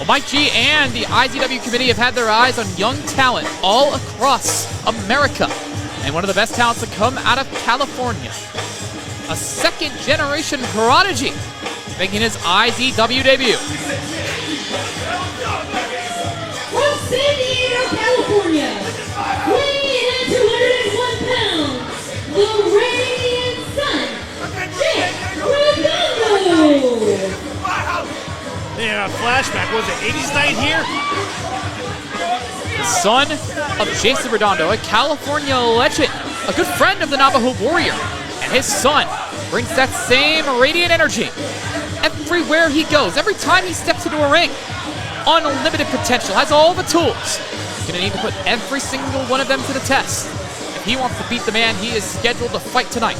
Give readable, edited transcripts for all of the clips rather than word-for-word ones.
Well, Mike G and the IZW committee have had their eyes on young talent all across America. And one of the best talents to come out of California, a second-generation prodigy, making his IZW debut. From San Diego, California, weighing in at 201 pounds, the radiant son, Jake Redondo. Yeah, flashback. Was it 80s night here? The son of Jason Redondo, a California legend, a good friend of the Navajo Warrior, and his son brings that same radiant energy everywhere he goes, every time he steps into a ring. Unlimited potential, has all the tools. He's gonna need to put every single one of them to the test if he wants to beat the man he is scheduled to fight tonight.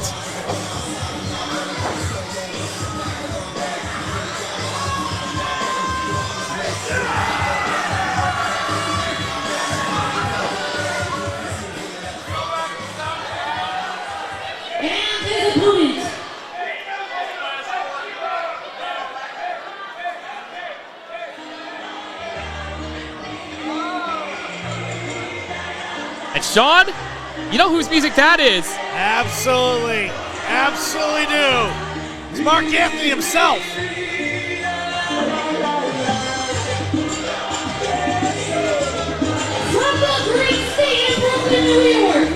And his opponent, And Sean, you know whose music that is? Absolutely. Absolutely do. It's Mark Anthony himself. from the great state of Brooklyn, New York,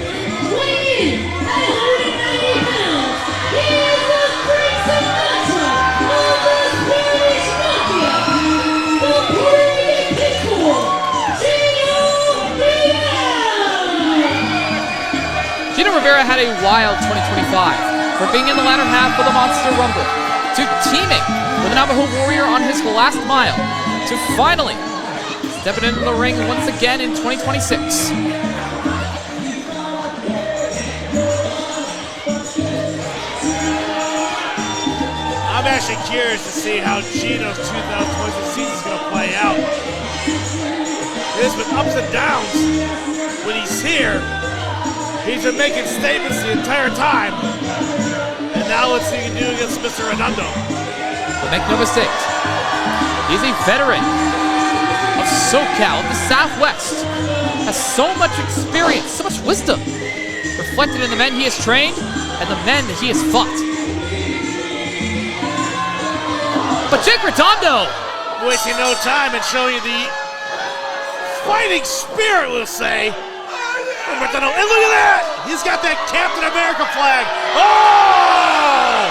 weighing in at 190 pounds, he is the Frank Sinatra of the Spanish Mafia, the Puerto Rican Pitbull, Gino Toldyouso. Gino Rivera had a wild 2025, from being in the latter half of the Monster Rumble, to teaming with the Navajo Warrior on his last mile, to finally stepping into the ring once again in 2026. I'm actually curious to see how Gino's 2026 season is going to play out. There's been ups and downs when he's here. He's been making statements the entire time. And now let's see what he can do against Mr. Redondo. But make no mistake, he's a veteran of SoCal, of the Southwest, has so much experience, so much wisdom, reflected in the men he has trained and the men that he has fought. But Jake Redondo, Wasting no time and showing you the fighting spirit, we'll say. And Redondo, and look at that! He's got that Captain America flag. Oh!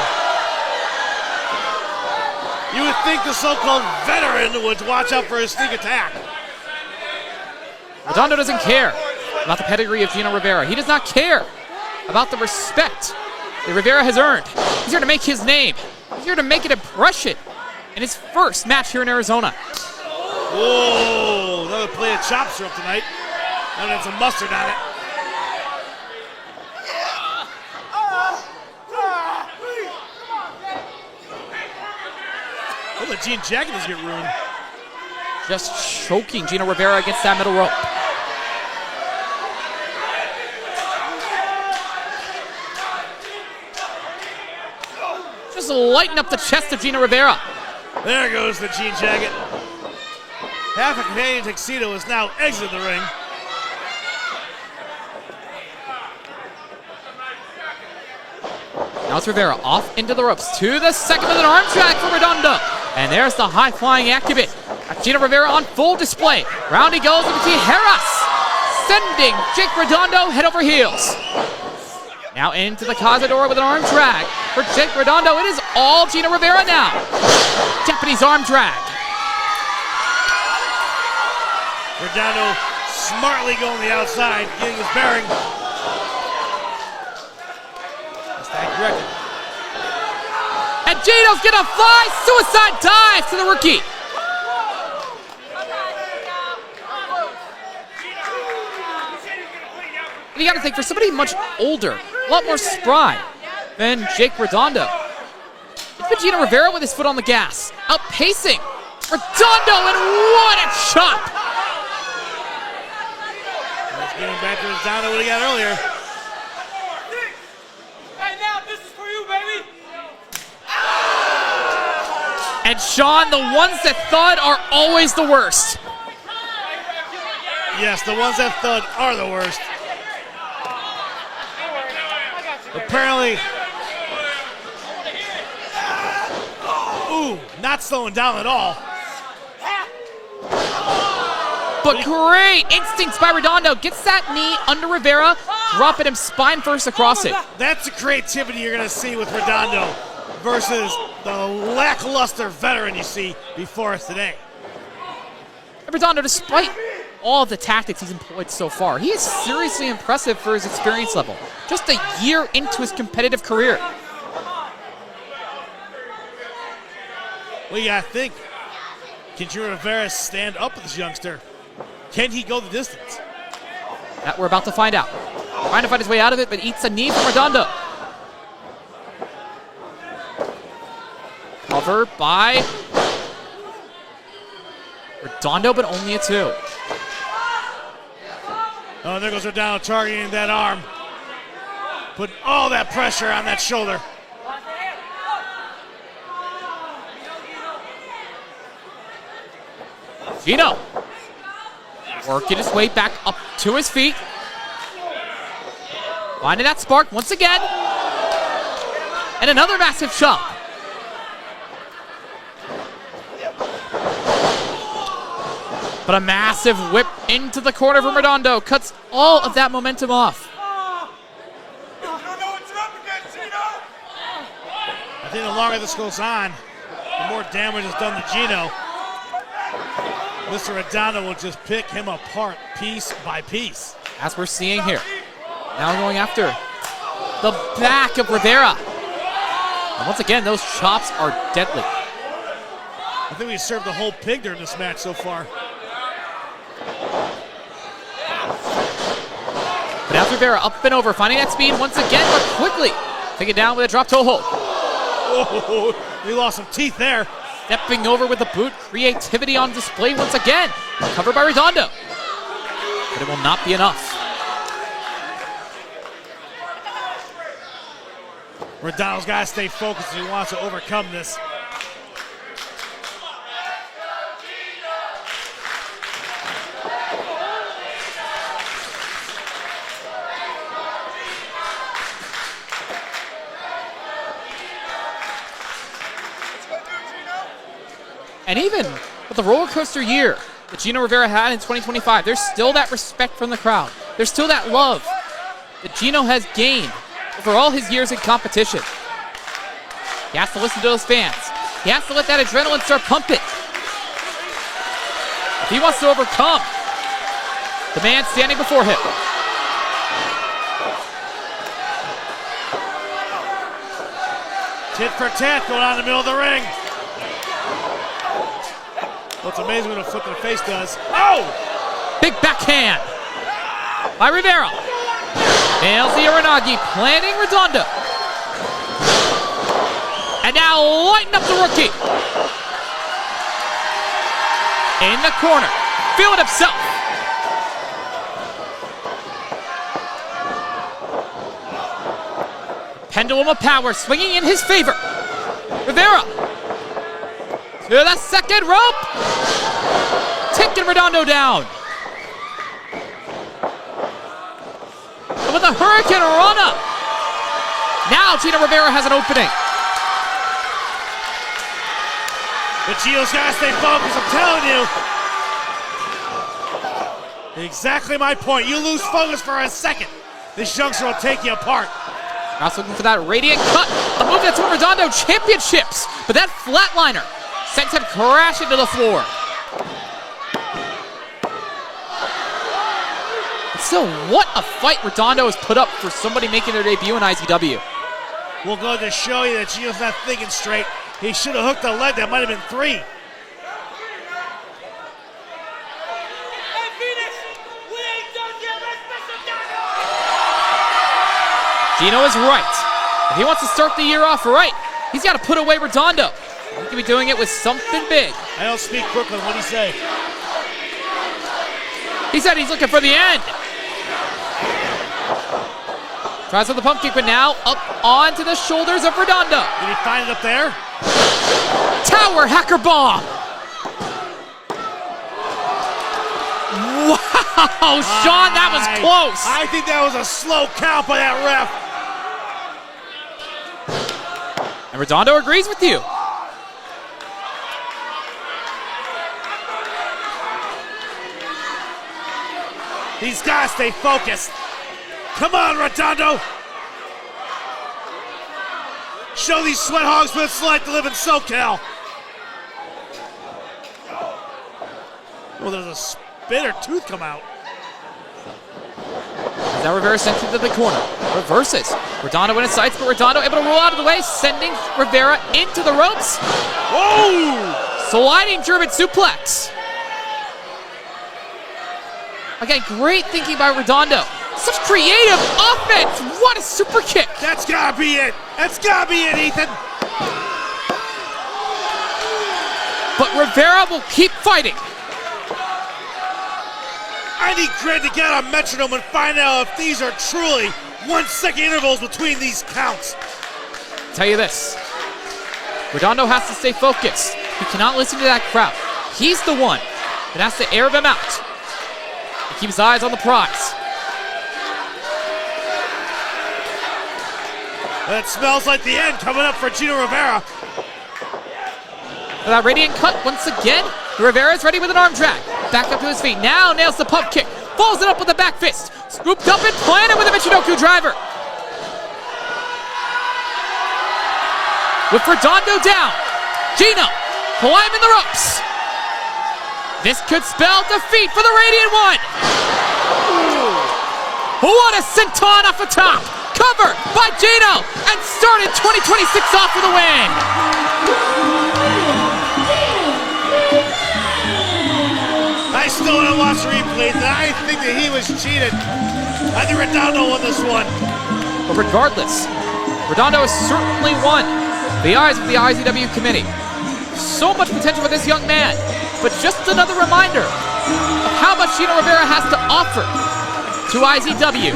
You would think the so-called veteran would watch out for his sneak attack. Redondo doesn't care about the pedigree of Gino Rivera. He does not care about the respect that Rivera has earned. He's here to make his name. He's here to make an impression in his first match here in Arizona. Whoa, another plate of chop syrup tonight. And then some mustard on it. Oh, the jean jacket is getting ruined. Just choking Gino Rivera against that middle rope. Just lighten up the chest of Gino Rivera. There goes the jean jacket. Half a Canadian tuxedo is now exiting the ring. Now it's Rivera off into the ropes to the second with an arm drag for Redondo. And there's the high-flying activate. Gino Rivera on full display. Round he goes with Tijeras, sending Jake Redondo head over heels. Now into the Cazador with an arm drag for Jake Redondo. It is all Gino Rivera now. Japanese arm drag. Redondo smartly going the outside, getting his bearing. Stand corrected. And Gino's gonna fly suicide dive to the rookie. And you gotta think, for somebody much older, a lot more spry than Jake Redondo, it's been Gino Rivera with his foot on the gas, outpacing Redondo, and what a chop! Let's get him back to Redondo what he got earlier. Right now, this is for you, baby. And And Sean, the ones that thud are always the worst. Yes, the ones that thud are the worst. Apparently, ooh, not slowing down at all. But great instincts by Redondo. Gets that knee under Rivera, dropping him spine first across it. That's the creativity you're going to see with Redondo versus the lackluster veteran you see before us today. And Redondo, despite all of the tactics he's employed so far, he is seriously impressive for his experience level. Just a year into his competitive career. Well, you got to think, can Gino Rivera stand up with this youngster? Can he go the distance? That we're about to find out. Trying to find his way out of it, but eats a knee from Redondo. Cover by Redondo, but only a 2. Oh, there goes Redondo targeting that arm. Putting all that pressure on that shoulder. Gino working his way back up to his feet. Finding that spark once again. And another massive chop. But a massive whip into the corner from Redondo cuts all of that momentum off. I think the longer this goes on, the more damage is done to Gino. Mr. Redondo will just pick him apart piece by piece. As we're seeing here. Now going after the back of Rivera. And once again, those chops are deadly. I think we served the whole pig during this match so far. But now Rivera up and over, finding that speed once again, but quickly take it down with a drop toe hold. Oh, he lost some teeth there. Stepping over with the boot, creativity on display once again. Covered by Redondo. But it will not be enough. Redondo's got to stay focused if he wants to overcome this. And even with the roller coaster year that Gino Rivera had in 2025, there's still that respect from the crowd. There's still that love that Gino has gained over all his years in competition. He has to listen to those fans. He has to let that adrenaline start pumping. If he wants to overcome the man standing before him. Tit for tat going on in the middle of the ring. What's amazing what a foot to the face does. Oh! Big backhand by Rivera. Nails the Uranagi, planting Redondo. And now lighten up the rookie. In the corner, feeling himself. Pendulum of power swinging in his favor. Rivera to the second rope. Taking Redondo down. And with a Hurricane Rana. Now Gino Rivera has an opening. But Gino's got to stay focused, I'm telling you. Exactly my point. You lose focus for a second, this youngster will take you apart. Now looking for that radiant cut. A move that's won Redondo championships. But that flatliner sends him crashing to the floor. But still, what a fight Redondo has put up for somebody making their debut in IZW. We'll go to show you that Gino's not thinking straight. He should have hooked a leg. That might have been 3. Gino is right. If he wants to start the year off right, he's got to put away Redondo. He could be doing it with something big. I don't speak quickly. What do you say? He said he's looking for the end. Tries with the pump kick, but now up onto the shoulders of Redondo. Did he find it up there? Tower hacker bomb. Wow, Sean, that was close. I think that was a slow count by that ref. And Redondo agrees with you. He's got to stay focused. Come on, Redondo. Show these sweat hogs what it's like to live in SoCal. Oh, there's a spit or tooth come out. Now Rivera sent into the corner. Reverses. Redondo in his sights, but Redondo able to roll out of the way, sending Rivera into the ropes. Whoa! Sliding German suplex. Again, great thinking by Redondo. Such creative offense. What a super kick. That's gotta be it. That's gotta be it, Ethan. But Rivera will keep fighting. I need Grant to get on metronome and find out if these are truly 1 second intervals between these counts. Tell you this. Redondo has to stay focused. He cannot listen to that crowd. He's the one that has to air them out. He keeps his eyes on the prize. That smells like the end coming up for Gino Rivera. That radiant cut once again. Rivera's ready with an arm drag. Back up to his feet. Now nails the pump kick. Follows it up with a back fist. Scooped up and planted with a Michinoku driver. With Redondo down. Gino climbing the ropes. This could spell defeat for the Radiant One. What a senton off the top. Covered by Gino and started 2026 off with a win. I still want to watch the replay. I think that he was cheated. I think Redondo won this one. But regardless, Redondo has certainly won the eyes of the IZW committee. So much potential for this young man, but just another reminder of how much Gino Rivera has to offer to IZW.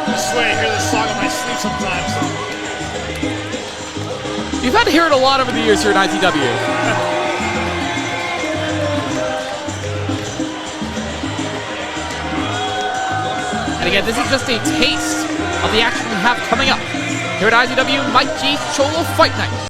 I swear I hear this song in my sleep sometimes. You've had to hear it a lot over the years here at IZW. And again, this is just a taste of the action we have coming up here at IZW Mike G's Cholo Fight Night.